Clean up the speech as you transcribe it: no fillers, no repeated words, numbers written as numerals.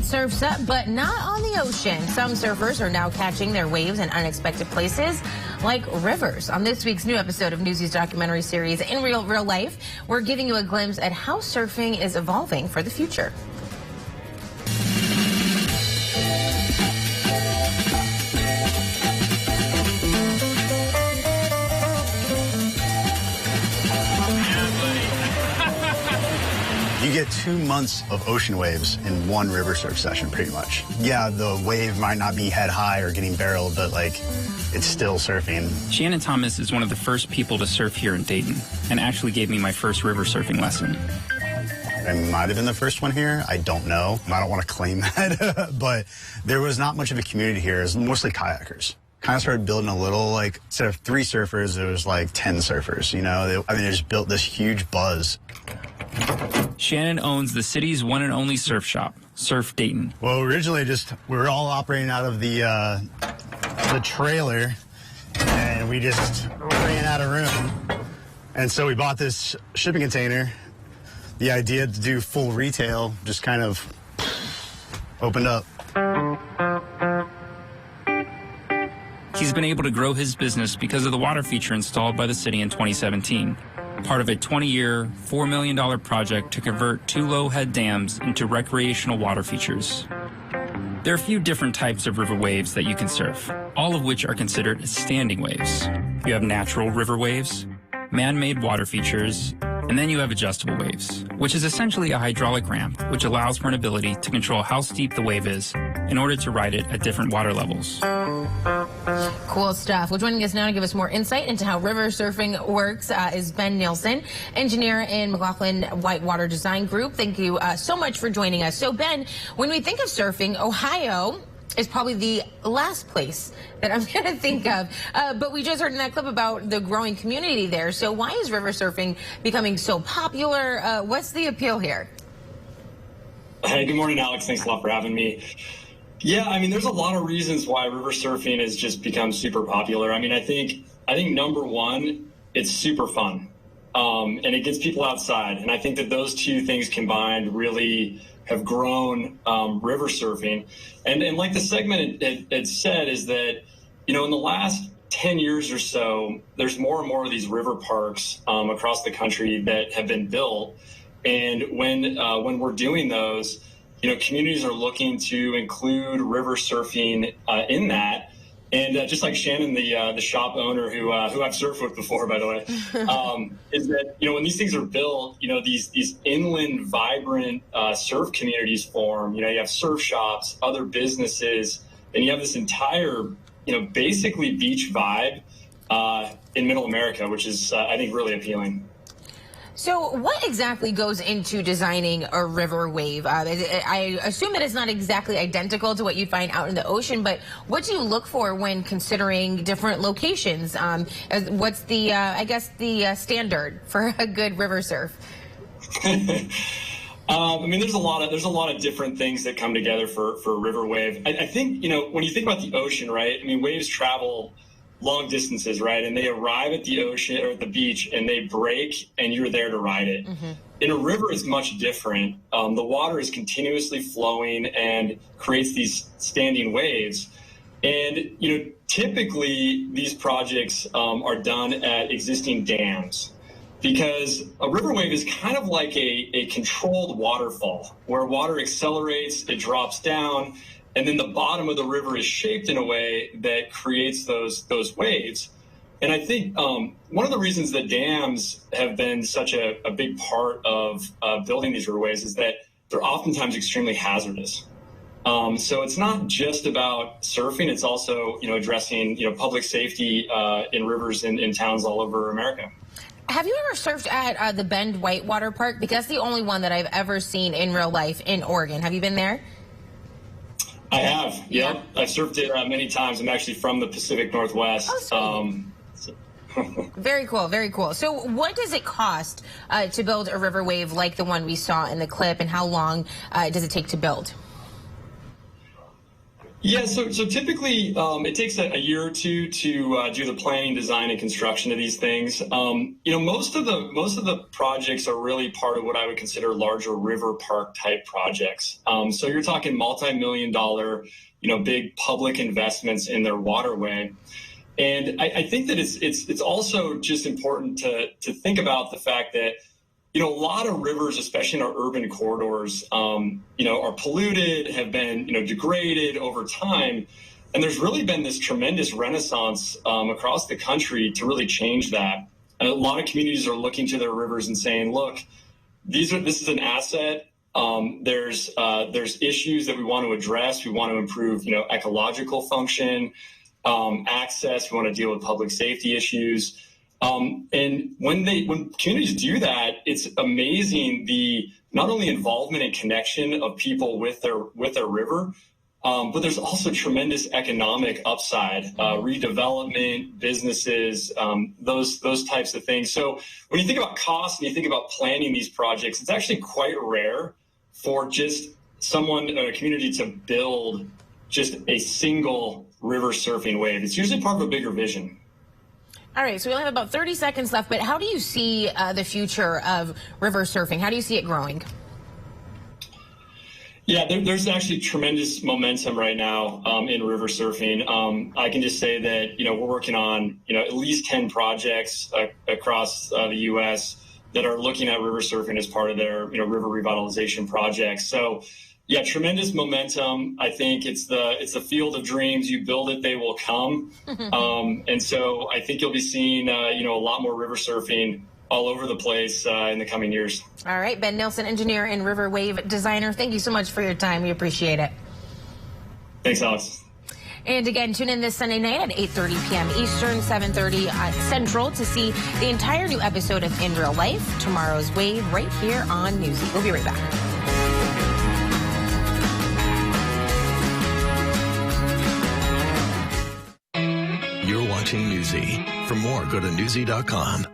surfs up, but not on the ocean. Some surfers are now catching their waves in unexpected places, like rivers. On this week's new episode of Newsy's documentary series, In Real Life, we're giving you a glimpse at how surfing is evolving for the future. You get 2 months of ocean waves in one river surf session, pretty much. Yeah, the wave might not be head high or getting barreled, but like, it's still surfing. Shannon Thomas is one of the first people to surf here in Dayton, and actually gave me my first river surfing lesson. I might have been the first one here. I don't know. I don't want to claim that, but there was not much of a community here. It was mostly kayakers. Kind of started building a little, like, instead of 3 surfers, there was like 10 surfers, you know? They just built this huge buzz. Shannon owns the city's one and only surf shop, Surf Dayton. Well, originally we were all operating out of the trailer, and we just ran out of room. And so we bought this shipping container. The idea to do full retail just kind of opened up. He's been able to grow his business because of the water feature installed by the city in 2017. Part of a 20-year, $4 million project to convert 2 low-head dams into recreational water features. There are a few different types of river waves that you can surf, all of which are considered standing waves. You have natural river waves, man-made water features, and then you have adjustable waves, which is essentially a hydraulic ramp, which allows for an ability to control how steep the wave is in order to ride it at different water levels. Cool stuff. Well, joining us now to give us more insight into how river surfing works is Ben Nielsen, engineer in McLaughlin Whitewater Design Group. Thank you so much for joining us. So, Ben, when we think of surfing, Ohio is probably the last place that I'm going to think of. But we just heard in that clip about the growing community there. So why is river surfing becoming so popular? What's the appeal here? Hey, good morning, Alex. Thanks a lot for having me. Yeah, I mean, there's a lot of reasons why river surfing has just become super popular. I mean, I think number one, it's super fun, and it gets people outside. And I think that those two things combined really have grown river surfing. And like the segment had said, is that, you know, in the last 10 years or so, there's more and more of these river parks across the country that have been built. And when we're doing those, you know, communities are looking to include river surfing in that. And just like Shannon, the shop owner who I've surfed with before, by the way, is that, you know, when these things are built, you know, these inland vibrant surf communities form. You know, you have surf shops, other businesses, and you have this entire, you know, basically beach vibe in Middle America, which is, I think, really appealing. So what exactly goes into designing a river wave? I assume that it's not exactly identical to what you'd find out in the ocean, but what do you look for when considering different locations? What's the, I guess, the standard for a good river surf? I mean, there's a lot of different things that come together for a river wave. I think, you know, when you think about the ocean, right? I mean, waves travel long distances, right? And they arrive at the ocean or at the beach and they break and you're there to ride it. Mm-hmm. In a river, it's much different. The water is continuously flowing and creates these standing waves. And, you know, typically these projects are done at existing dams, because a river wave is kind of like a controlled waterfall where water accelerates, it drops down, and then the bottom of the river is shaped in a way that creates those waves. And I think one of the reasons that dams have been such a big part of building these riverways is that they're oftentimes extremely hazardous. So it's not just about surfing; it's also, you know, addressing, you know, public safety in rivers in towns all over America. Have you ever surfed at the Bend Whitewater Park? Because that's the only one that I've ever seen in real life in Oregon. Have you been there? I have, yeah. I've surfed it many times. I'm actually from the Pacific Northwest. Oh, very cool, very cool. So what does it cost to build a river wave like the one we saw in the clip, and how long does it take to build? Yeah, so typically it takes a year or two to do the planning, design, and construction of these things. Most of the projects are really part of what I would consider larger river park type projects. So you're talking multi-million-dollar, big public investments in their waterway. And I think that it's also just important to think about the fact that a lot of rivers, especially in our urban corridors, are polluted, have been, degraded over time. And there's really been this tremendous renaissance across the country to really change that. And a lot of communities are looking to their rivers and saying, look, this is an asset. There's issues that we want to address. We want to improve, ecological function, access. We want to deal with public safety issues. And when communities do that, it's amazing not only involvement and connection of people with their river, but there's also tremendous economic upside, redevelopment, businesses, those types of things. So when you think about cost and you think about planning these projects, it's actually quite rare for just someone or a community to build just a single river surfing wave. It's usually part of a bigger vision. All right, so we only have about 30 seconds left, but how do you see the future of river surfing? How do you see it growing? Yeah, there's actually tremendous momentum right now in river surfing. I can just say that, we're working on, at least 10 projects across the U.S. that are looking at river surfing as part of their, river revitalization projects. So, yeah, tremendous momentum. I think it's the field of dreams. You build it, they will come. And so I think you'll be seeing, a lot more river surfing all over the place in the coming years. All right, Ben Nielsen, engineer and river wave designer. Thank you so much for your time. We appreciate it. Thanks, Alex. And again, tune in this Sunday night at 8:30 p.m. Eastern, 7:30 Central to see the entire new episode of In Real Life, Tomorrow's Wave, right here on Newsy. We'll be right back. You're watching Newsy. For more, go to newsy.com.